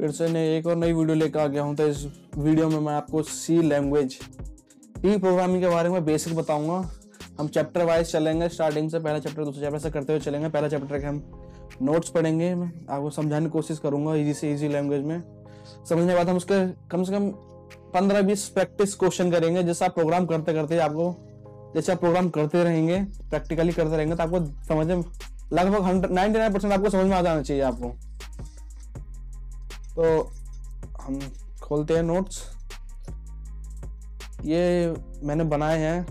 फिर से एक और नई वीडियो लेकर आ गया हूँ। तो इस वीडियो में मैं आपको सी लैंग्वेज, सी प्रोग्रामिंग के बारे में बेसिक बताऊंगा। हम चैप्टर वाइज चलेंगे, स्टार्टिंग से पहला चैप्टर दूसरा चैप्टर से करते हुए चलेंगे। पहला चैप्टर के हम नोट्स पढ़ेंगे, मैं आपको समझाने की कोशिश करूंगा इजी से इजी लैंग्वेज में। समझने के बाद हम उसके कम से कम 15-20 प्रैक्टिस क्वेश्चन करेंगे, जिससे आप प्रोग्राम करते करते आपको, जैसे आप प्रोग्राम करते रहेंगे, प्रैक्टिकली करते रहेंगे, तो आपको समझ में लगभग 99% आपको समझ में आ जाना चाहिए आपको। तो हम खोलते हैं नोट्स। ये मैंने बनाए हैं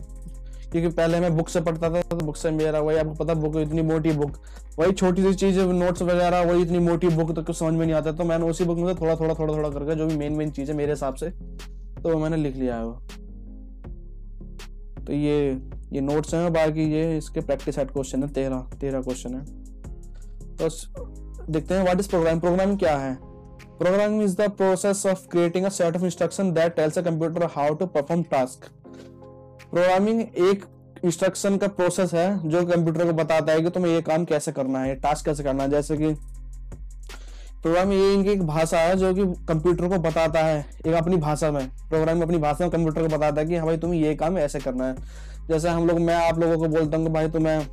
क्योंकि पहले मैं बुक से पढ़ता था, तो बुक से मेरा वही, आपको पता बुक इतनी मोटी बुक, वही छोटी सी चीज नोट्स वगैरह, वही इतनी मोटी बुक तो कुछ समझ में नहीं आता। तो मैंने उसी बुक में से थोड़ा थोड़ा करके जो भी मेन चीज है मेरे हिसाब से, तो मैंने लिख लिया है वो। तो ये नोट्स हैं, बाकी ये इसके प्रैक्टिस सेट क्वेश्चन है, 13 क्वेश्चन है। तो देखते हैं व्हाट इज प्रोग्रामिंग। प्रोग्रामिंग क्या है? Programming is the process of creating a set of instruction that tells a computer how to perform task. Programming एक इंस्ट्रक्शन का प्रोसेस है जो कंप्यूटर को बताता है कि तुम्हें ये काम कैसे करना है, टास्क कैसे करना है। जैसे कि प्रोग्रामिंग ये इनकी एक भाषा है जो कि कंप्यूटर को बताता है, एक अपनी भाषा में, प्रोग्रामिंग अपनी भाषा में कंप्यूटर को बताता है कि हाँ भाई तुम्हें ये काम ऐसे करना है। जैसे मैं आप लोगों को बोलता हूँ कि भाई तुम्हें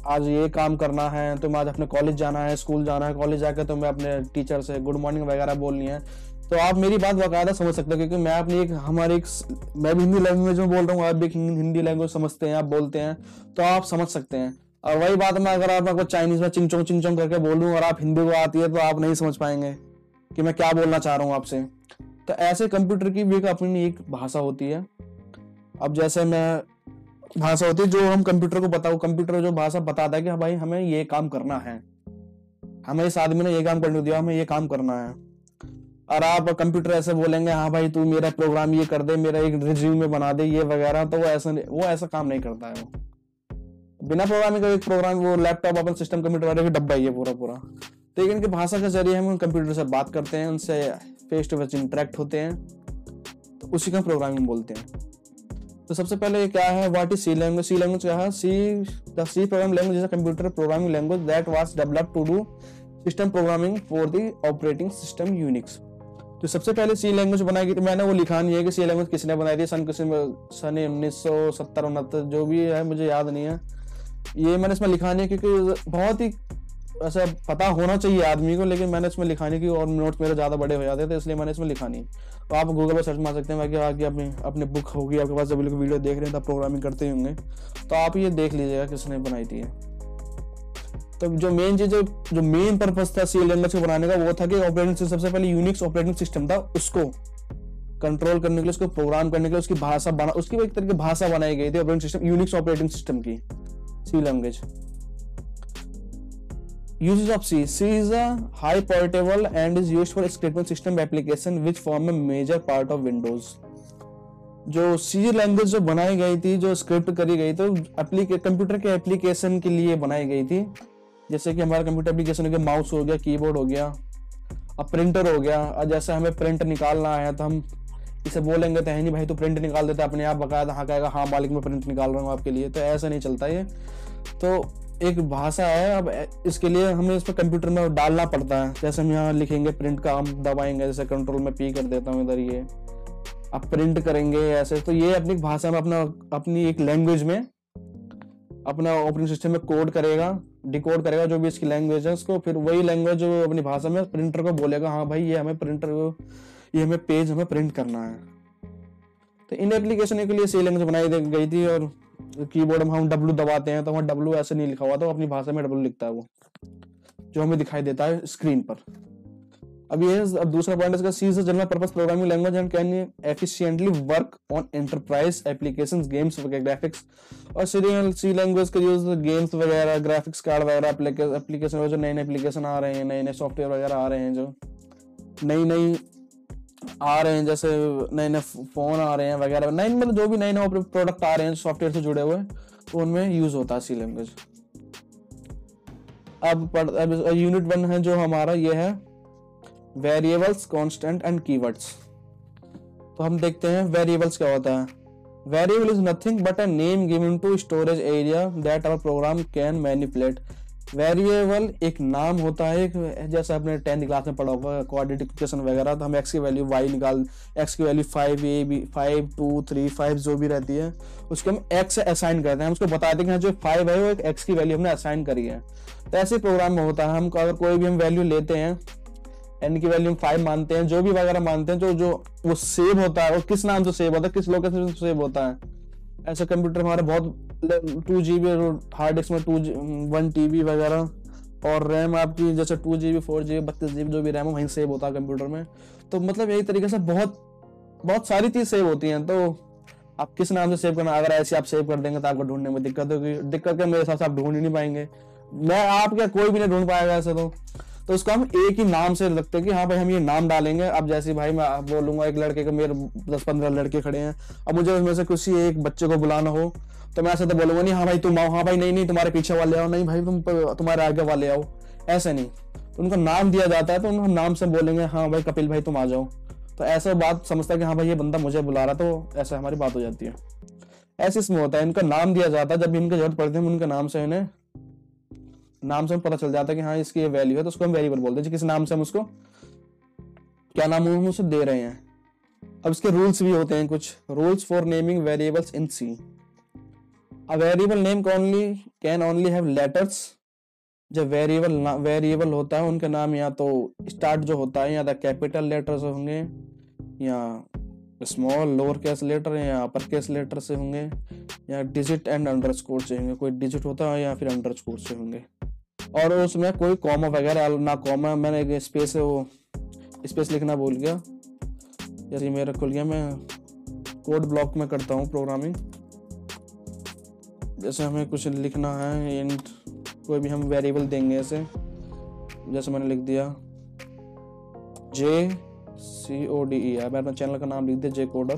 आज ये काम करना है, तुम्हें आज अपने कॉलेज जाना है, स्कूल जाना है, कॉलेज जाकर तुम्हें अपने टीचर से गुड मॉर्निंग वगैरह बोलनी है, तो आप मेरी बात बाकायदा समझ सकते हो, क्योंकि मैं अपनी मैं भी हिंदी लैंग्वेज में बोल रहा हूँ, आप भी हिंदी लैंग्वेज समझते हैं, आप बोलते हैं, तो आप समझ सकते हैं। और वही बात मैं अगर आपको चाइनीज में चिंचोंग करके बोलूं और आप हिंदी को आती है, तो आप नहीं समझ पाएंगे कि मैं क्या बोलना चाह रहा हूँ आपसे। तो ऐसे कंप्यूटर की भी अपनी एक भाषा होती है। अब जैसे मैं भाषा होती है जो हम कंप्यूटर को बताओ, कंप्यूटर जो भाषा बताता है कि भाई हमें ये काम करना है, हमें इस आदमी ने ये काम करने दिया, हमें ये काम करना है। और आप कंप्यूटर ऐसे बोलेंगे हाँ भाई तू मेरा प्रोग्राम ये कर दे, मेरा एक रिज्यूमे बना दे, ये वगैरह, तो वो ऐसा काम नहीं करता है। वो बिना प्रोग्रामिंग का एक प्रोग्राम, वो लैपटॉप अपन सिस्टम कंप्यूटर वाले का डब्बा ही है पूरा। तो इनकी भाषा के जरिए हम कंप्यूटर से बात करते हैं, उनसे फेस टू फेस इंटरेक्ट होते हैं, तो उसी का प्रोग्रामिंग बोलते हैं। तो सबसे पहले क्या है, what is C language? C language क्या है? The C programming language is a computer programming language that was developed to do system programming for the operating system Unix. तो सबसे पहले सी लैंग्वेज बनाई गई, तो मैंने वो लिखा नहीं है कि सी लैंग्वेज किसने बनाई थी, सन 1970-69 जो भी है, मुझे याद नहीं है। ये मैंने इसमें लिखा नहीं है क्योंकि बहुत ही ऐसा पता होना चाहिए आदमी को, लेकिन मैंने इसमें लिखा नहीं कि और नोट्स मेरे ज्यादा बड़े हो जाते, तो इसलिए मैंने इसमें लिखा नहीं। तो आप गूगल पर सर्च मार सकते हैं, बाकी आगे अपनी बुक होगी आपके पास, जब लोग वीडियो देख रहे हैं तब प्रोग्रामिंग करते होंगे, तो आप ये देख लीजिएगा किसने बनाई थी। तो जो मेन चीज, जो मेन पर्पस था सी लैंग्वेज को बनाने का, वो था कि ऑपरेटिंग सिस्टम, सबसे पहले यूनिक्स ऑपरेटिंग सिस्टम था, उसको कंट्रोल करने के लिए, उसको प्रोग्राम करने के लिए, उसकी भाषा बना, उसकी एक तरह की भाषा बनाई गई थी operating system, Unix operating system की सी language. Uses of C. C is a high portable and is used for statement system application which form a major part of Windows. जो C लैंग्वेज जो बनाई गई थी, जो स्क्रिप्ट करी गई, तो कंप्यूटर के एप्लीकेशन के लिए बनाई गई थी। जैसे कि हमारा कंप्यूटर एप्लीकेशन हो गया, माउस हो गया, कीबोर्ड हो गया, अब प्रिंटर हो गया। और जैसे हमें प्रिंट निकालना है तो हम इसे बोलेंगे तो है नहीं भाई तो प्रिंट निकाल देता, अपने आप बकायदा हाँ कहेगा हाँ मालिक मैं प्रिंट निकाल रहा हूँ आपके लिए, तो ऐसा नहीं चलता ये। तो एक भाषा है, अब इसके लिए हमें इस पर कंप्यूटर में डालना पड़ता है। जैसे हम यहाँ लिखेंगे प्रिंट का, हम दबाएंगे, जैसे कंट्रोल में पी कर देता हूँ इधर, ये अब प्रिंट करेंगे ऐसे। तो ये अपनी भाषा में अपनी एक लैंग्वेज में अपना ऑपरेटिंग सिस्टम में कोड करेगा, डिकोड करेगा जो भी इसकी लैंग्वेज है उसको, फिर वही लैंग्वेज जो अपनी भाषा में प्रिंटर को बोलेगा हाँ भाई ये हमें पेज हमें प्रिंट करना है। तो इन एप्लीकेशन के लिए सी लैंग्वेज बनाई गई थी। और कीबोर्ड में हम W दबाते हैं तो वहाँ W ऐसे नहीं लिखा हुआ, तो अपनी भाषा में W लिखता है वो, जो हमें दिखाई देता है स्क्रीन पर। अब दूसरा पॉइंट इसका, C is a general purpose programming language and can efficiently work on enterprise applications, games वगैरह, ग्राफिक्स। और सी लैंग्वेज का यूज गेम्स वगैरह, ग्राफिक्स कार्ड वगैरह, एप्लीकेशन, जो नए एप्लीकेशन आ रहे हैं, नए सॉफ्टवेयर वगैरह आ रहे हैं, जो नई आ रहे हैं, जैसे नए फोन आ रहे हैं वगैरह, मतलब जो भी नए प्रोडक्ट आ रहे हैं सॉफ्टवेयर से जुड़े हुए, तो उनमें यूज होता है सी लैंग्वेज। अब यूनिट 1 है जो हमारा, ये है वेरिएबल्स, कांस्टेंट एंड कीवर्ड्स। तो हम देखते हैं वेरिएबल्स क्या होता है। Variable is nothing but a name given to storage area that our program can manipulate. Variable एक नाम होता है, एक जैसे आपने 10th क्लास में पढ़ा होगा क्वाड्रेटिक इक्वेशन वगैरह, तो हम x की वैल्यू y निकाल, x की वैल्यू 5 2 3 5 जो भी रहती है उसको हम x से असाइन करते हैं, हम उसको बताते हैं कि जो 5 है वो एक x की वैल्यू हमने असाइन करी है। तो ऐसे प्रोग्राम में होता है, हम अगर कोई भी हम वैल्यू लेते हैं, n की वैल्यू हम 5 मानते हैं, जो भी वगैरह मानते हैं, जो वो सेव होता है, और किस नाम से सेव होता है, किस लोकेशन से सेव होता है। ऐसे कंप्यूटर हमारे बहुत 2 GB हार्ड डिस्क में 1 TB वगैरह, और रैम आपकी जैसे 2 GB 4 GB 32 GB जो भी रैम है वहीं सेव होता है कंप्यूटर में। तो मतलब यही तरीके से बहुत सारी चीज सेव होती हैं। तो आप किस नाम से सेव करना, अगर ऐसे आप सेव कर देंगे तो आपको ढूंढने में दिक्कत होगी, दिक्कत के मेरे हिसाब से आप ढूंढ ही नहीं पाएंगे, मैं आप क्या कोई भी नहीं ढूंढ पाएगा ऐसे। तो उसको हम एक ही नाम से रखते हैं कि हाँ भाई हम ये नाम डालेंगे। अब जैसे भाई मैं बोलूंगा एक लड़के के, मेरे 10-15 लड़के खड़े हैं, अब मुझे उसमें से किसी एक बच्चे को बुलाना हो तो मैं ऐसे तो बोलूंगा नहीं हाँ भाई तुम आओ, हाँ भाई नहीं तुम्हारे पीछे वाले आओ, नहीं भाई तुम्हारे आगे वाले आओ, ऐसे नहीं। तो उनको नाम दिया जाता है तो उनको नाम से बोलेंगे हाँ भाई कपिल भाई तुम आ जाओ, तो ऐसे बात समझता है कि हाँ भाई ये बंदा मुझे बुला रहा, तो ऐसे हमारी बात हो जाती है। ऐसे इसमें होता है, इनका नाम दिया जाता है, जब भी इनकी जरूरत पड़ती है उनके नाम से इन्हें नाम से पता चल जाता है कि हाँ इसकी ये वैल्यू है, तो उसको हम वेरिएबल बोलते हैं, किस नाम से हम उसको क्या नाम हम उसे दे रहे हैं। अब इसके रूल्स भी होते हैं, कुछ rules for naming variables in C. A variable name can only have letters. जब वेरिएबल होता है उनके नाम या तो स्टार्ट जो होता है या तो कैपिटल लेटर से होंगे, या स्मॉल लोअर केस लेटर या अपर केस लेटर से होंगे, या डिजिट एंड अंडरस्कोर से होंगे, कोई डिजिट होता है या फिर अंडरस्कोर से होंगे। और उसमें कोई कॉमा वगैरह ना, कॉमा मैंने एक स्पेस लिखना भूल गया, जैसे मेरा खुल गया, मैं कोड ब्लॉक में करता हूँ प्रोग्रामिंग। जैसे हमें कुछ लिखना है, इंट कोई भी हम वेरिएबल देंगे ऐसे, जैसे मैंने लिख दिया JCODE, मैं अपना चैनल का नाम लिख दिया जे कोडर,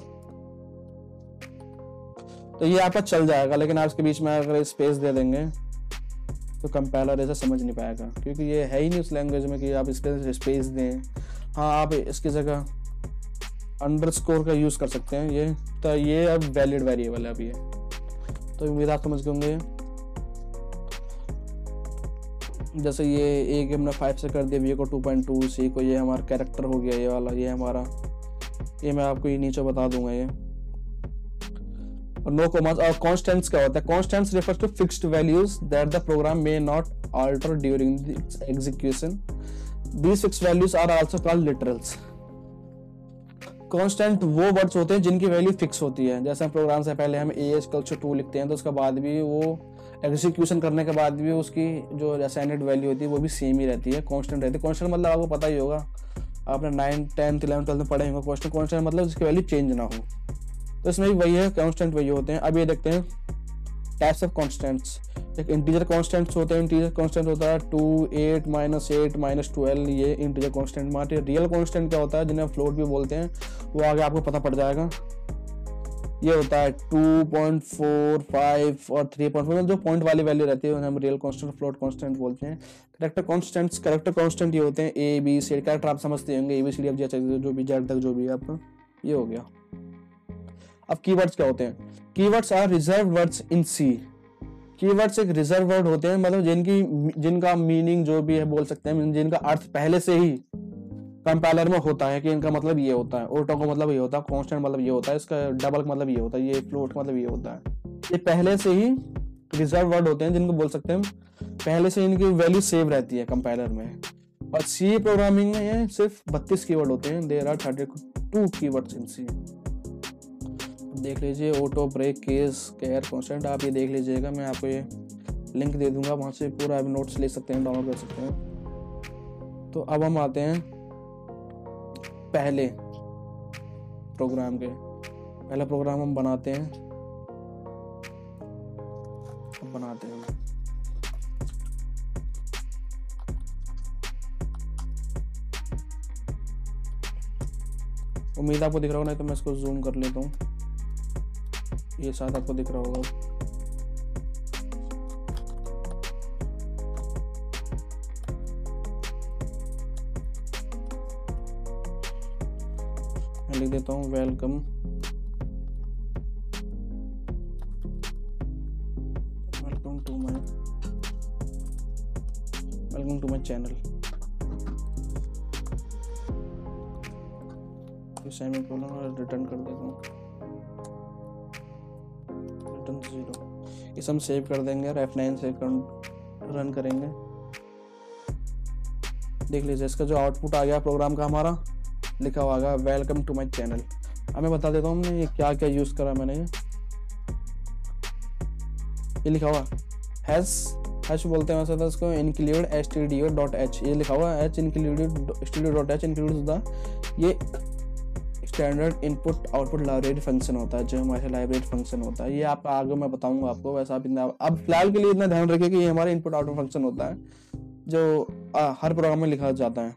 तो ये आपका चल जाएगा। लेकिन आप इसके बीच में अगर स्पेस दे देंगे तो कंपाइलर ऐसा समझ नहीं पाएगा, क्योंकि ये है ही नहीं उस लैंग्वेज में कि आप स्पेस दें। हाँ आप इसकी जगह अंडरस्कोर का यूज कर सकते हैं, ये तो ये अब वैलिड वेरिएबल है अब ये, तो उम्मीद आप समझ गए होंगे। जैसे ये एक हमने 5 से कर दिया, V को 2.2, C को ये हमारा कैरेक्टर हो गया, ये वाला ये हमारा, ये मैं आपको ये नीचे बता दूंगा ये। और नो कॉमास। और कॉन्स्टेंट्स क्या होता है? Constants refers to fixed values that the program may not alter during its execution. These fixed values are also called literals. Constant वो वर्ड्स होते हैं जिनकी वैल्यू फिक्स होती है। जैसे प्रोग्राम से पहले हम AS=2 लिखते हैं, तो उसके बाद भी वो एग्जीक्यूशन करने के बाद भी उसकी जो असाइन्ड वैल्यू होती है वो भी सेम ही रहती है, कांस्टेंट रहती है। कांस्टेंट मतलब आपको पता ही होगा, आपने 9, 10, 11, 12 में पढ़े होंगे कांस्टेंट। कांस्टेंट मतलब जिसकी वैल्यू चेंज ना हो, तो इसमें भी वही है, कांस्टेंट वही होते हैं। अब ये देखते हैं टाइप्स ऑफ कांस्टेंट्स। एक इंटीजर कांस्टेंट्स होते हैं, इंटीजर कांस्टेंट होता है 2, 8, -8, -12, ये इंटीजर कांस्टेंट मारते हैं। रियल कांस्टेंट क्या होता है, जिन्हें फ्लोट भी बोलते हैं, वो आगे आपको पता पड़ जाएगा। ये होता है 2.4, 5 और 3.4, जो पॉइंट वाली वैल्यू रहती है उन्हें हम रियल कांस्टेंट, फ्लोट कांस्टेंट बोलते हैं। कैरेक्टर कांस्टेंट ये होते हैं ABCD, कैरेक्टर आप समझते होंगे, ABCD अब जो भी जेड तक जो भी है आपका, ये हो गया। अब कीवर्ड्स क्या होते हैं? Keywords are reserve words in C. Keywords एक रिजर्व वर्ड होते हैं, मतलब जिनका मीनिंग जो भी है बोल सकते हैं, जिनका अर्थ पहले से ही कंपाइलर में होता है कि इनका मतलब ये होता है, ऑटो का मतलब ये होता है, कांस्टेंट मतलब ये होता है, इसका डबल का मतलब ये होता है, ये फ्लोट मतलब ये होता है। ये पहले से ही रिजर्व वर्ड होते हैं, जिनको बोल सकते हैं पहले से इनकी वैल्यू सेव रहती है कंपाइलर में। और सी प्रोग्रामिंग में ये सिर्फ 32 कीवर्ड होते हैं। There are 32 keywords in C. देख लीजिए, auto, break, case, char, constant, आप ये देख लीजिएगा, मैं आपको ये लिंक दे दूंगा, वहां से पूरा आप नोट्स ले सकते हैं, डाउनलोड कर सकते हैं। तो अब हम आते हैं पहले प्रोग्राम के। पहला प्रोग्राम हम बनाते हैं, उम्मीद आपको दिख रहा होगा, नहीं तो मैं इसको जूम कर लेता हूँ, ये शायद आपको दिख रहा होगा। मैं लिख देता हूँ welcome to my welcome to my channel, semicolon और रिटर्न कर देता हूँ, रिटर्न 0। इसे हम सेव कर देंगे और F9 से रन करेंगे। देख लीजिए इसका जो आउटपुट आ गया प्रोग्राम का हमारा, लिखा हुआ आएगा वेलकम टू माय चैनल। अब मैं बता देता हूँ हमने ये क्या क्या यूज़ करा। मैंने ये लिखा हुआ हैश बोलते हैं वैसे तो इसको, include stdio.h, ये लिखा हुआ h include stdio.h includes the, ये standard input output library function होता है, जो हमारे लाइब्रेरी फंक्शन होता है। ये आप आगे मैं बताऊंगा आपको, वैसा आप अब फिलहाल के लिए इतना ध्यान रखिए कि ये हमारा इनपुट आउटपुट फंक्शन होता है जो हर प्रोग्राम में लिखा जाता है।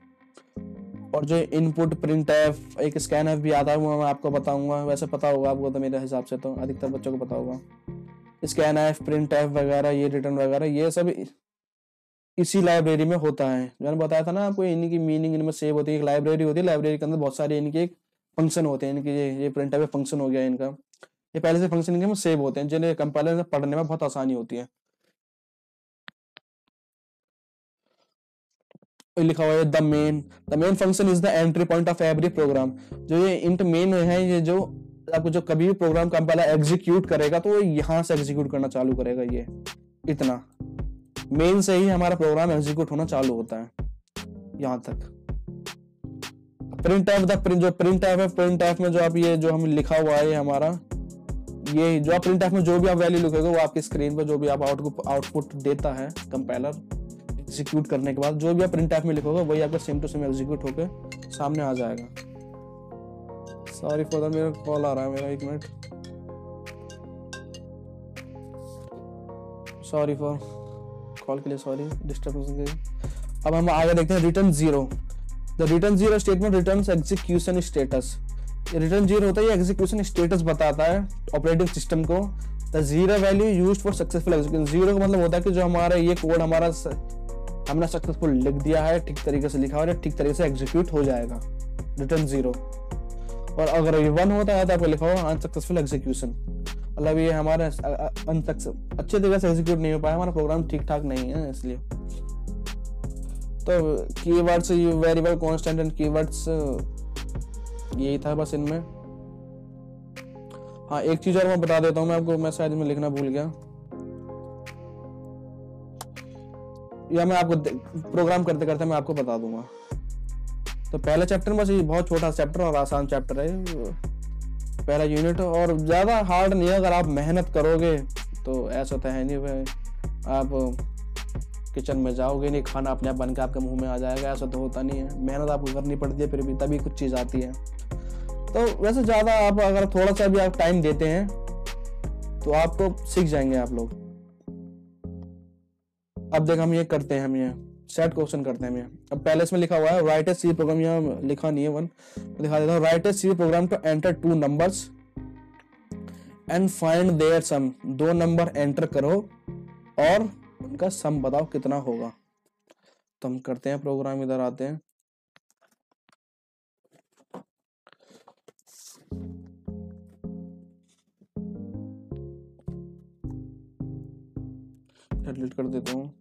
और जो इनपुट प्रिंट एफ, एक स्कैन एफ भी आता है, वो मैं आपको बताऊंगा। वैसे पता होगा आपको तो, मेरे हिसाब से तो अधिकतर बच्चों को पता होगा। स्कैन एफ, प्रिंट एफ वगैरह, ये रिटर्न वगैरह, ये सब इसी लाइब्रेरी में होता है। मैंने बताया था ना आपको, इन्हीं की मीनिंग इनमें सेव होती है। एक लाइब्रेरी होती है, लाइब्रेरी के अंदर बहुत सारे इनके एक फंक्शन होते हैं। इनके ये प्रिंट एफ फंक्शन हो गया इनका, ये पहले से फंक्शन इनके में सेव होते हैं, जिन्हें कंपाइलर में पढ़ने में बहुत आसानी होती है। लिखा हुआ है the main function is the entry point of every programme. जो ये इंट मेन है, ये जो आपको जो कभी भी प्रोग्राम कंपाइलर एग्जीक्यूट करेगा तो वो यहाँ से एग्जीक्यूट करना चालू करेगा। ये इतना मेन से ही हमारा प्रोग्राम एग्जीक्यूट होना चालू होता है यहाँ तक। प्रिंट एफ, जो प्रिंट एफ है, प्रिंट एफ में जो आप ये जो हम लिखा हुआ है हमारा, ये जो आप प्रिंट एफ में जो भी आप वैल्यू लिखोगे वो आपकी स्क्रीन पर जो भी आप आउटपुट देता है कंपाइलर एग्जीक्यूट करने के बाद, जो भी आप प्रिंट एफ में लिखोगे वही आपका सेम टू सेम एग्जीक्यूट होकर सामने आ जाएगा। सॉरी फॉर दैट, मेरा कॉल आ रहा है मेरा, 1 मिनट, सॉरी फॉर कॉल के लिए सॉरी, डिस्टर्बेंस के लिए। अब हम आगे देखते हैं return 0। The return 0 statement returns execution status. Return 0 होता है, ये एग्जीक्यूशन स्टेटस बताता है ऑपरेटिंग सिस्टम को। The 0 value used for successful execution. 0 का मतलब होता है कि जो हमारा ये कोड हमारा हमने सक्सेसफुल लिख दिया है, ठीक तरीके से लिखा है, ठीक तरीके से एग्जीक्यूट हो जाएगा, रिटर्न 0। और अगर ये 1 होता है तो आपको लिखा हुआ अनसक्सेसफुल एग्जीक्यूशन, मतलब ये हमारे अच्छे तरीके से एग्जीक्यूट नहीं हो पाया, हमारा प्रोग्राम ठीक ठाक नहीं है इसलिए। तो keywords variable, constant and keywords, यही था बस इनमें। हाँ, एक चीज और मैं बता देता हूँ मैं आपको, मैं शायद में लिखना भूल गया, या मैं आपको प्रोग्राम करते करते मैं आपको बता दूंगा। तो पहला चैप्टर बस ये बहुत छोटा चैप्टर और आसान चैप्टर है, पहला यूनिट, और ज्यादा हार्ड नहीं है। अगर आप मेहनत करोगे तो ऐसा तो है नहीं भाई आप किचन में जाओगे नहीं, खाना अपने आप बन के आपके मुंह में आ जाएगा, ऐसा तो होता नहीं है। मेहनत आपको करनी पड़ती है, फिर भी तभी कुछ चीज आती है। तो वैसे ज्यादा आप अगर थोड़ा सा भी आप टाइम देते हैं तो आपको सीख जाएंगे आप लोग। अब देख हम ये करते हैं, हम ये सेट क्वेश्चन करते हैं। हम ये अब पहले इसमें लिखा हुआ है राइट ए सी प्रोग्राम, यहाँ लिखा नहीं है 1, दिखा देता हूँ। Write a C program to enter 2 numbers and find their sum. 2 number enter करो और उनका सम बताओ कितना होगा। तो हम करते हैं प्रोग्राम, इधर आते हैं, डिलीट कर देता हूँ।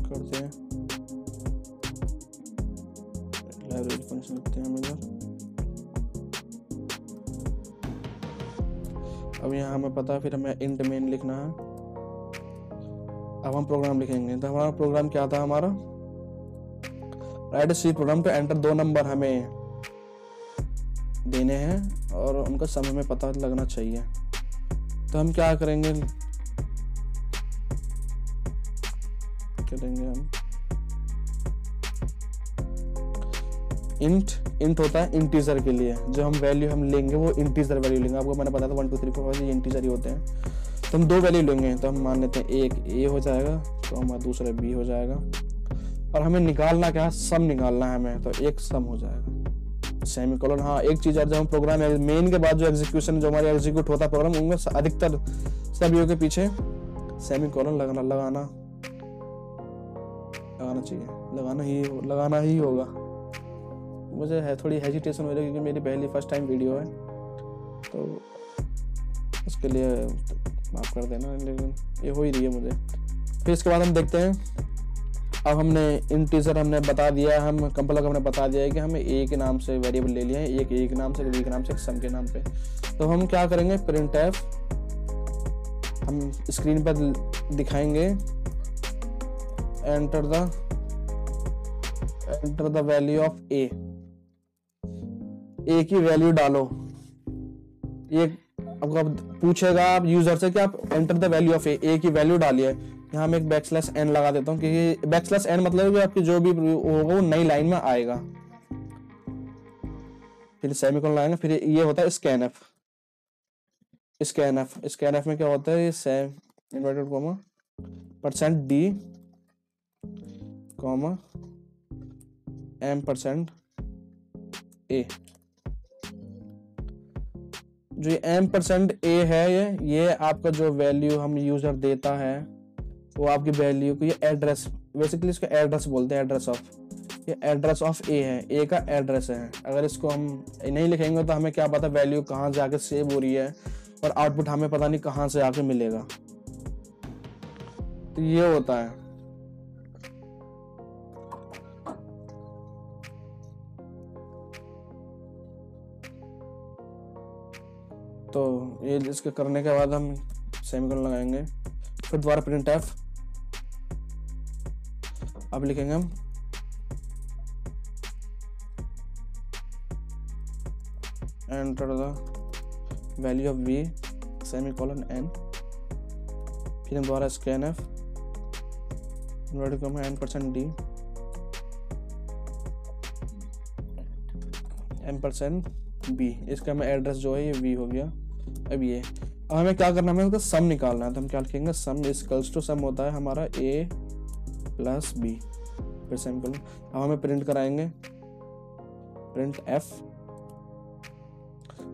करते हैं लाइब्रेरी फंक्शन लिखते हैं हम इधर। अब यहाँ हमें पता है, फिर हमें इंट मेन लिखना है। अब हम प्रोग्राम लिखेंगे, तो हमारा प्रोग्राम क्या था हमारा, write C program to enter 2 number हमें देने हैं और उनका समय हमें पता लगना चाहिए। तो हम क्या करेंगे हम इंट होता है इंटीजर के लिए, जो हम वैल्यू हम लेंगे वो इंटीजर वैल्यू लेंगे। आपको मैंने बताया था 1 2 3 4 5 ये इंटीजर ही होते हैं। तो हम 2 वैल्यू लेंगे, तो हम मान लेते हैं एक ए हो जाएगा, तो हमारा दूसरा बी हो जाएगा, और हमें निकालना क्या है, सम निकालना है हमें, तो एक सम हो जाएगा, सेमीकोलन। हाँ, एक चीज है, जब हम प्रोग्राम मेन के बाद जो एग्जीक्यूशन जो हमारे एग्जीक्यूट होता है प्रोग्राम, उनमें अधिकतर सभी के पीछे सेमीकोलन लगाना चाहिए, लगाना ही होगा। मुझे है थोड़ी हेजिटेशन हो रही है क्योंकि मेरी पहली फर्स्ट टाइम वीडियो है, तो उसके लिए माफ़ कर देना, लेकिन ये हो ही रही है मुझे। फिर इसके बाद हम देखते हैं, अब हमने इंटीजर हमने बता दिया, हम कंपाइलर को हमने बता दिया है कि हमें ए के नाम से वेरिएबल ले लिया है, एक ए के नाम से, बी के नाम से, एक सम के नाम पे। तो हम क्या करेंगे, प्रिंट एफ हम स्क्रीन पर दिखाएंगे, एंटर द वैल्यू ऑफ ए की वैल्यू डालो। ये आपको अब पूछेगा आप यूजर से कि आप एंटर द वैल्यू ऑफ ए की वैल्यू डालिए। यहाँ मैं एक बैकस्लैश एन लगा देता हूँ क्योंकि बैकस्लैश एन मतलब कि आपकी जो भी होगा वो नई लाइन में आएगा। फिर सेमीकोलन लगाएंगे, फिर ये होता है स्कैनएफ में क्या होता है, same inverted comma %d comma m% a। जो ये m% a है, ये आपका जो वैल्यू हम यूजर देता है वो आपकी वैल्यू को, ये एड्रेस, बेसिकली इसको एड्रेस बोलते हैं, एड्रेस ऑफ, ये एड्रेस ऑफ ए है, ए का एड्रेस है। अगर इसको हम नहीं लिखेंगे तो हमें क्या पता वैल्यू कहाँ जाके सेव हो रही है और आउटपुट हमें पता नहीं कहाँ से आके मिलेगा। तो ये होता है। तो ये इसके करने के बाद हम सेमीकोलन लगाएंगे, फिर दोबारा प्रिंट एफ, अब लिखेंगे हम enter the value of v semicolon n, फिर हम दोबारा स्कैनएफ m%d m%b, इसका मैं एड्रेस जो है ये v हो गया। अब हमें क्या करना है, उसका सम निकालना है। तो हम क्या लिखेंगे, सम इक्वल्स टू, सम होता है हमारा a प्लस b, फिर सेमीकोलन। अब हमें प्रिंट कराएंगे, प्रिंट f,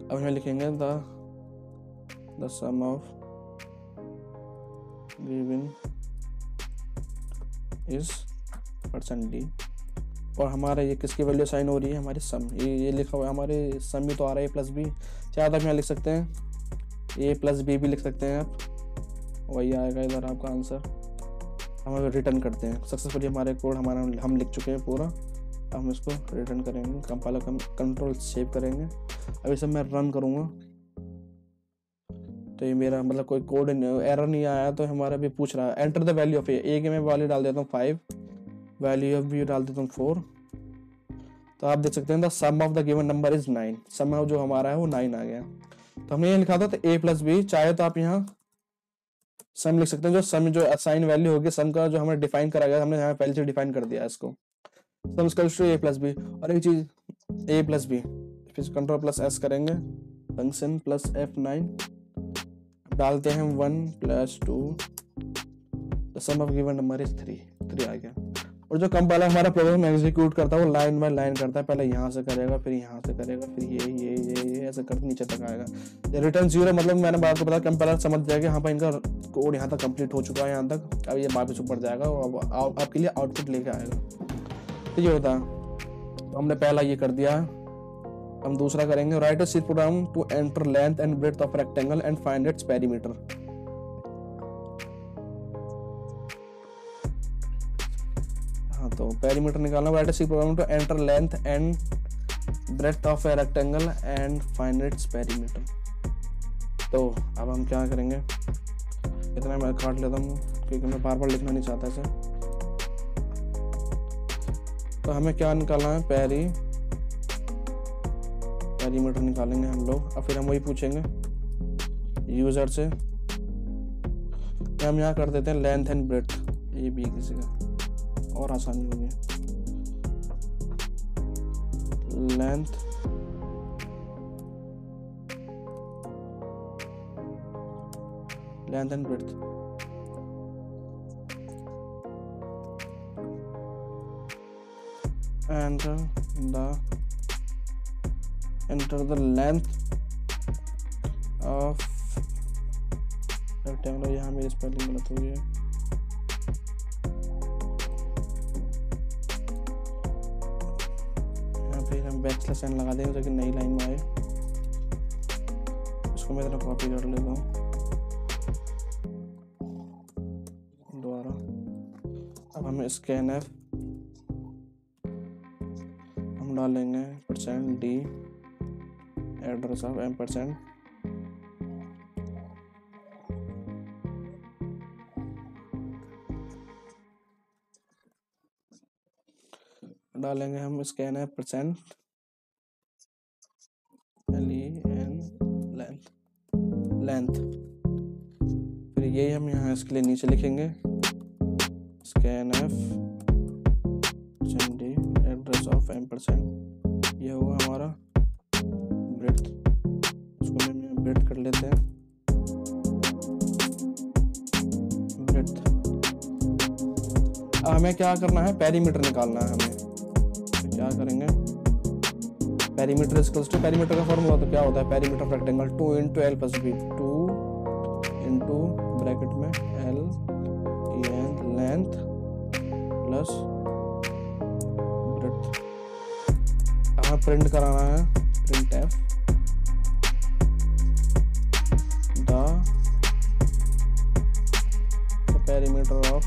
अब हमें लिखेंगे the sum of given is %d, और हमारा ये किसकी वैल्यू साइन हो रही है, हमारी सम, ये लिखा हुआ है हमारे सम ही तो आ रहा है +b। चाहे तो हम यहाँ लिख सकते हैं a+b भी लिख सकते हैं आप, वही आएगा इधर आपका आंसर। हम रिटर्न करते हैं, सक्सेसफुली हमारे कोड हमारा हम लिख चुके हैं पूरा। अब हम इसको रिटर्न करेंगे, कंपाइलर का कंट्रोल सेव करेंगे। अब इसे मैं रन करूँगा तो ये मेरा मतलब कोई कोड एरर नहीं आया। तो हमारा भी पूछ रहा है एंटर द वैल्यू ऑफ ए के मैं वैल्यू डाल देता हूँ 5, वैल्यू ऑफ बी डाल देता हूँ 4। तो आप देख सकते हैं the sum of the given number is 9, sum of जो हमारा है वो 9 आ गया। तो हमने ये लिखा था, तो a+b, चाहे तो आप यहाँ सम लिख सकते हैं, जो सम जो असाइन वैल्यू होगी सम का, जो हमें डिफाइन करा गया, हमने यहाँ पहले से डिफाइन कर दिया है इसको, सम इक्वल्स टू a+b। और एक चीज a+b, फिर Ctrl+S करेंगे, फंक्शन +F9 डालते हैं 1 + 2, the sum of given number is 3 आ गया। और जो कंपाइलर हमारा प्रोग्राम एग्जीक्यूट करता है वो लाइन बाय लाइन करता है, पहले यहाँ से करेगा, फिर यहाँ से करेगा, फिर ये ऐसे करके नीचे तक आएगा। रिटर्न 0 मतलब मैंने बात को बताया, कंपाइलर समझ जाएगा हाँ भाई इनका कोड यहाँ तक कंप्लीट हो चुका है यहाँ तक, अब ये वापस ऊपर जाएगा और आपके लिए आउटपुट लेके आएगा। तो ये होता है। तो हमने पहला ये कर दिया, हम दूसरा करेंगे, write a C program to enter length and breadth of rectangle and find its perimeter. तो पेरीमीटर निकालना, write a C program to enter length and breadth of a rectangle and find its perimeter. तो अब हम क्या करेंगे, इतना मैं काट लेता हूँ क्योंकि मैं बार बार लिखना नहीं चाहता इसे। तो हमें क्या निकालना है, पेरीमीटर निकालेंगे हम लोग। और फिर हम वही पूछेंगे यूजर से, हम यहाँ कर देते हैं लेंथ एंड ब्रेड्थ, ये भी किसी का और आसानी होगी, length and breadth. enter the length of rectangle, यहाँ मेरी स्पेलिंग गलत हो गई है, फिर हम बैकस्लैश एन लगा देंगे ताकि नई लाइन में आए। इसको मैं इतना कॉपी कर लेता हूँ दोबारा। अब हमें स्कैन एफ हम डालेंगे %d एड्रेस ऑफ %, डालेंगे हम स्कैन एफ %, लेंथ। फिर यही हम यहाँ इसके लिए नीचे लिखेंगे scan F %d address of %, ये होगा हमारा ब्रेड्थ। इसको हम यहाँ ब्रेड्थ कर लेते हैं, ब्रेड्थ। अब हमें क्या करना है, पेरीमीटर निकालना है हमें। तो क्या करेंगे, पेरीमीटर इक्वल्स टू, पेरीमीटर का फॉर्मूला तो क्या होता है, perimeter of rectangle 2 × l + b, 2 × bracket में l लेंथ प्लस ब्रेड्थ। हमें प्रिंट कराना है, print F the perimeter of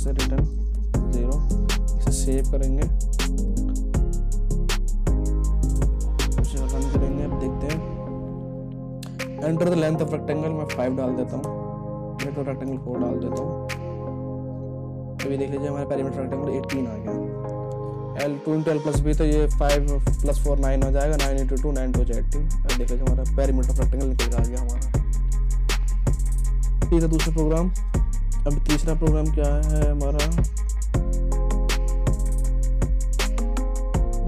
return 0, इसे सेव करेंगे, इसे रन करेंगे। अब देखते हैं, enter the length of rectangle मैं 5 डाल देता हूँ, लेंथ ऑफ रेक्टेंगल 4 डाल देता हूँ। अभी देख लीजिए हमारे पेरीमीटर रेक्टेंगल 18 आ गया। l 2 × l + b, तो ये 5 + 4 9 हो जाएगा, 9 × 2 9 2 18। अब देख लीजिए हमारा पेरीमीटर रेक्टेंगल निकल आ गया हमारा। ठीक है, दूसरा प्रोग्राम। अब तीसरा प्रोग्राम क्या है हमारा,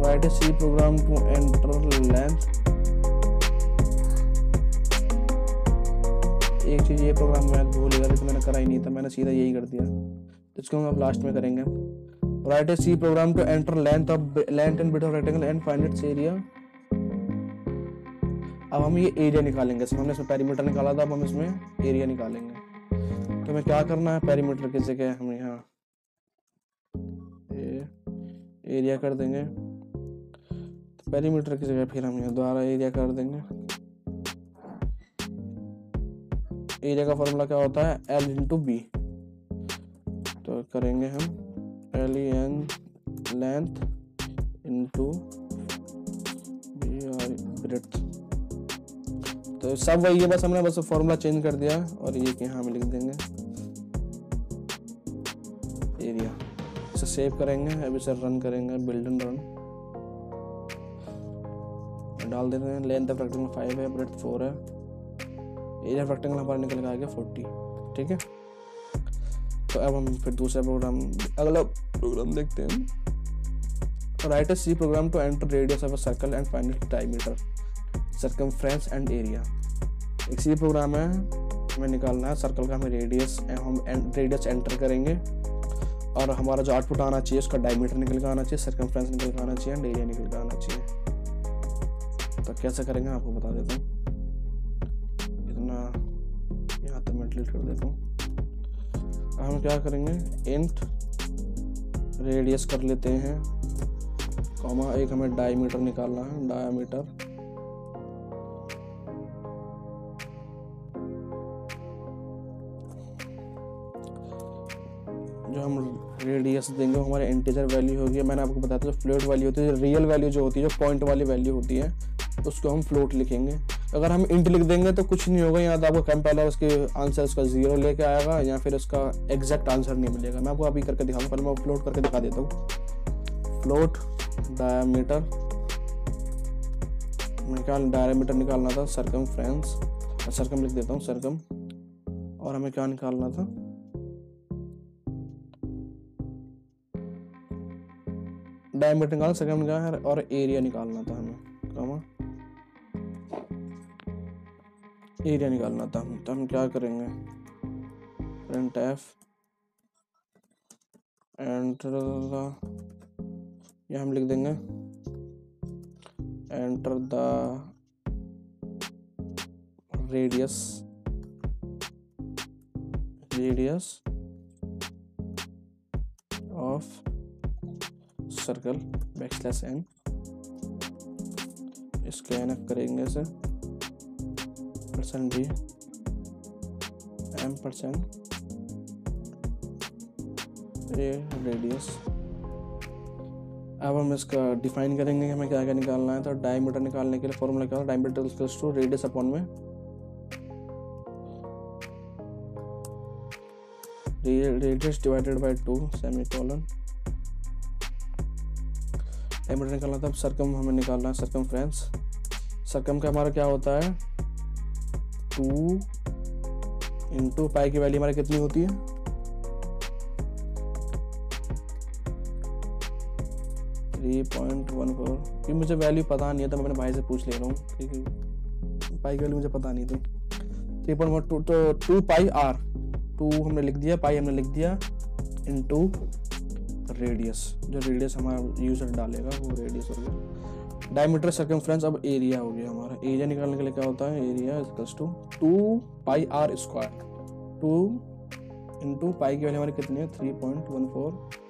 write a C program to enter length. एक चीज, ये प्रोग्राम मैं भूल गया तो मैंने करा ही नहीं था, मैंने सीधा यही कर दिया, इसको हम अब लास्ट में करेंगे। Write a C program to enter length and width of rectangle and find its area. अब हम ये एरिया निकालेंगे, हमने इसमें पेरीमीटर निकाला था, अब हम इसमें एरिया निकालेंगे। तो हमें क्या करना है, पेरीमीटर की जगह हम यहाँ एरिया कर देंगे। तो पेरीमीटर की जगह फिर हम यहाँ दोबारा एरिया कर देंगे। एरिया का फॉर्मूला क्या होता है, l × b। तो करेंगे हम len लेंथ × ब्रेड्थ। तो सब वही है, बस हमने बस फॉर्मूला चेंज कर दिया और ये कि यहाँ में लिख देंगे एरिया। इसे सेव करेंगे, अब इसे रन करेंगे, बिल्ड एंड रन। डाल देते हैं लेंथ ऑफ रेक्टेंगल 5 है, ब्रेड्थ 4 है, एरिया ऑफ रेक्टेंगल हमारा निकल के आ गया 40। ठीक है, तो अब हम फिर दूसरा प्रोग्राम, अगला प्रोग्राम देखते हैं। Write a C program to enter radius of a circle and find its diameter, circumference and area. एक सी प्रोग्राम है, हमें निकालना है सर्कल का हमें रेडियस, हम रेडियस एंटर करेंगे और हमारा जो आउटपुट आना चाहिए उसका डायमीटर निकल के आना चाहिए, सर्कमफ्रेंस निकल के आना चाहिए एंड एरिया निकल के आना चाहिए। तो कैसे करेंगे आपको बता देता हूँ, इतना यहाँ तक मैं डिलीट कर देता हूँ। हम क्या करेंगे, इंट रेडियस कर लेते हैं, कॉमा एक हमें डायमीटर निकालना है, डायमीटर जो हम रेडियस देंगे हमारे इंटीजर वैल्यू होगी। मैंने आपको बताया था जो फ्लोट वैल्यू होती है, रियल वैल्यू जो होती है, जो पॉइंट वाली वैल्यू होती है, उसको हम फ्लोट लिखेंगे। अगर हम इंट लिख देंगे तो कुछ नहीं होगा, यहाँ तो आपको कंपाइलर उसके आंसर उसका 0 लेके आएगा या फिर उसका एग्जैक्ट आंसर नहीं मिलेगा। मैं आपको अभी करके दिखाऊंगा, पहले मैं फ्लोट करके दिखा देता हूँ। फ्लोट डायमीटर, डायमीटर निकालना था, सर्कमफ्रेंस, सर्कम लिख देता हूँ, सर्कम, और हमें क्या निकालना था, डायमीटर निकालना, सर्कम निकालना और एरिया निकालना था हमें, कॉमा एरिया निकालना था। तो हम क्या करेंगे, प्रिंट एफ एंटर यहाँ हम लिख देंगे enter the radius of circle \n। इसके एन करेंगे से %d m% ए रेडियस। अब हम इसका डिफाइन करेंगे कि हमें क्या क्या निकालना है। तो डायमीटर निकालने के लिए फॉर्मूला क्या है, diameter equals to radius upon में radius divided by 2 semicolon. Diameter निकालना था। अब सर्कम हमें निकालना है, सर्कमफ्रेंस। सर्कम का हमारा क्या होता है 2 इंटू पाई की वैल्यू हमारी कितनी होती है 3.14। कि मुझे वैल्यू पता नहीं है तो मैं अपने भाई से पूछ ले रहा हूँ, ठीक है। पाई की वैल्यू मुझे पता नहीं थी। 3.12 तो 2 पाई r, 2 हमने लिख दिया, पाई हमने लिख दिया, इनटू रेडियस, जो रेडियस हमारा यूजर डालेगा वो रेडियस हो गया। Diameter circumference. अब एरिया हो गया हमारा। एरिया निकालने के लिए क्या होता है, area equals to 2 pi r square, 2 into pi की वैल्यू हमारी कितनी है 3.14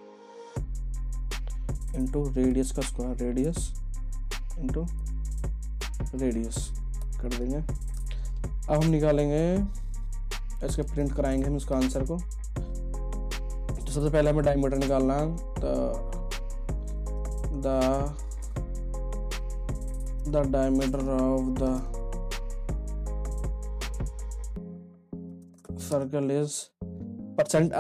इंटू रेडियस का स्क्वायर, रेडियस इंटू रेडियस कर देंगे। अब हम निकालेंगे, इसके प्रिंट कराएंगे हम इसका आंसर को। तो सबसे पहले हमें डायमीटर निकालना है। तो the diameter of the circle is %।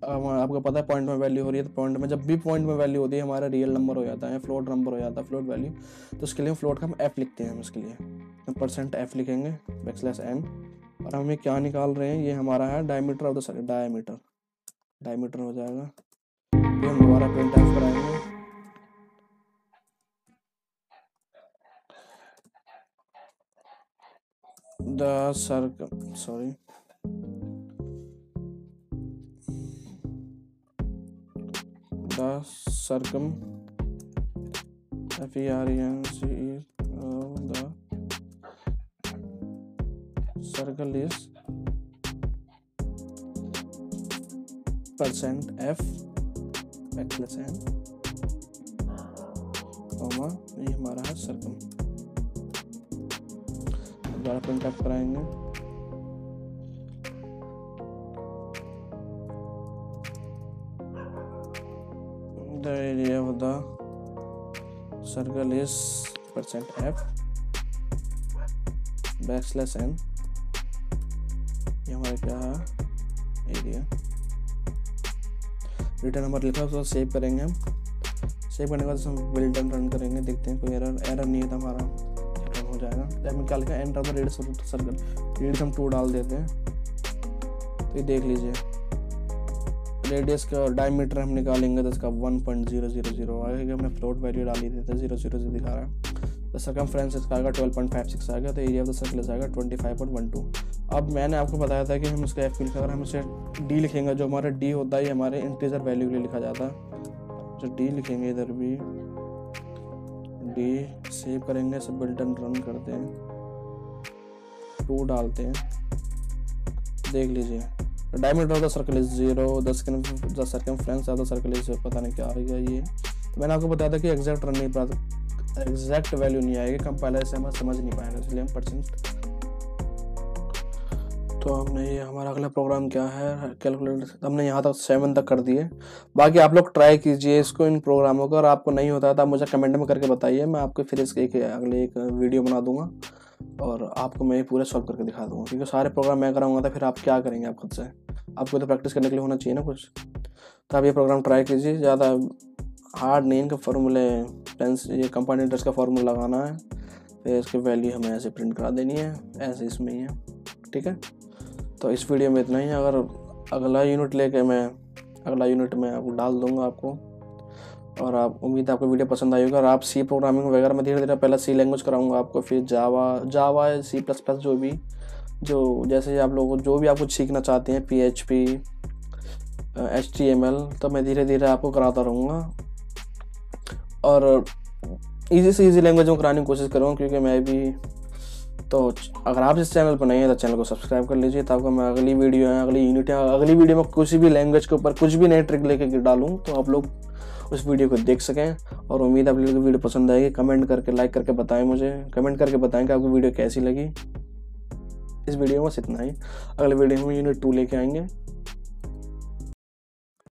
अब आपको पता है पॉइंट में वैल्यू हो रही है, तो पॉइंट में जब भी पॉइंट में वैल्यू होती है हमारा रियल नंबर हो जाता है, फ्लोट नंबर हो जाता है, फ्लोट वैल्यू। तो उसके लिए फ्लोट का हम f लिखते हैं। हम इसके लिए %f लिखेंगे \n। और हमें क्या निकाल रहे हैं, ये हमारा है diameter of the circle, diameter हो जाएगा। फिर हम दोबारा प्रिंट एफ कराएंगे। The circum FERENCE the circle is %f \n, ये हमारा है सर्कम। दोबारा प्रिंट एफ कराएंगे। The area of the circle is %f \n। ये हमारा क्या है एरिया। रिटर्न नंबर लिखा उसको सेव करेंगे हम। सेव करने के बाद हम बिल्ड एंड रन करेंगे, देखते हैं कोई एरर नहीं है तो हमारा रन हो जाएगा। तो हम क्या लिखा enter the radius of the circle, radius हम 2 डाल देते हैं। तो ये देख लीजिए रेडियस का डायमीटर हम निकालेंगे तो इसका 1.000 आएगा। हमने फ्लोट वैल्यू डाली थी तो 0.0 से दिखा रहा है। तो सर्कमफ्रेंस इसका आएगा 12.56 आएगा। तो एरिया ऑफ द सर्कल आएगा 25.12। अब मैंने आपको बताया था कि हम इसका एफ लिखा, अगर हम इसे डी लिखेंगे, जो हमारा डी होता है हमारे इंटीजर वैल्यू के लिए लिखा जाता है। जो डी लिखेंगे इधर भी डी, सेव करेंगे, सब बिल्ड एंड रन करते हैं, 2 डालते हैं। देख लीजिए diameter of the circle is 0, the circumference of the circle is पता नहीं क्या आएगा ये। तो मैंने आपको बताया था कि एग्जैक्ट रन नहीं पाता, एग्जैक्ट वैल्यू नहीं आएगी, कंपाइलर से हम समझ नहीं पाएगा, इसलिए हम %। तो हमने ये हमारा अगला प्रोग्राम क्या है, कैलकुलेटर हमने यहाँ तक 7 तक कर दिए। बाकी आप लोग ट्राई कीजिए इसको, इन प्रोग्रामों को। और आपको नहीं होता है तो आप मुझे कमेंट में करके बताइए, मैं आपको फिर इसके अगले एक वीडियो बना दूंगा और आपको मैं ये पूरे सॉल्व करके दिखा दूंगा। क्योंकि सारे प्रोग्राम मैं कराऊंगा तो फिर आप क्या करेंगे, आप खुद से, आपको तो प्रैक्टिस करने के लिए होना चाहिए ना कुछ। तो आप ये प्रोग्राम ट्राई कीजिए, ज़्यादा हार्ड नहीं, इनका फॉर्मूले ये कंपाउंड इंटरेस्ट का फार्मूला लगाना है, फिर इसकी वैल्यू हमें ऐसे प्रिंट करा देनी है, ऐसे इसमें ही है, ठीक है। तो इस वीडियो में इतना ही। अगर अगला यूनिट लेके मैं अगला यूनिट में आपको डाल दूंगा आपको, और आप उम्मीद है आपको वीडियो पसंद आई होगा। और आप सी प्रोग्रामिंग वगैरह में धीरे धीरे पहले सी लैंग्वेज कराऊंगा आपको, फिर जावा C++, जो जैसे आप लोग जो भी आप कुछ सीखना चाहते हैं, PHP HTML, तो मैं धीरे धीरे आपको कराता रहूँगा और इजी से इजी लैंग्वेज में कराने की कोशिश करूँगा, क्योंकि मैं भी तो अगर आप इस चैनल पर नहीं है तो चैनल को सब्सक्राइब कर लीजिए, ताकि मैं अगली वीडियो है, अगली यूनिट है, अगली वीडियो में किसी भी लैंग्वेज के ऊपर कुछ भी नई ट्रिक लेके डालूँ तो आप लोग उस वीडियो को देख सकें। और उम्मीद है आप लोगों को वीडियो पसंद आएगी। कमेंट करके, लाइक करके बताएं, मुझे कमेंट करके बताएं कि आपको वीडियो कैसी लगी। इस वीडियो में बस इतना ही। अगले वीडियो में यूनिट 2 लेके आएंगे।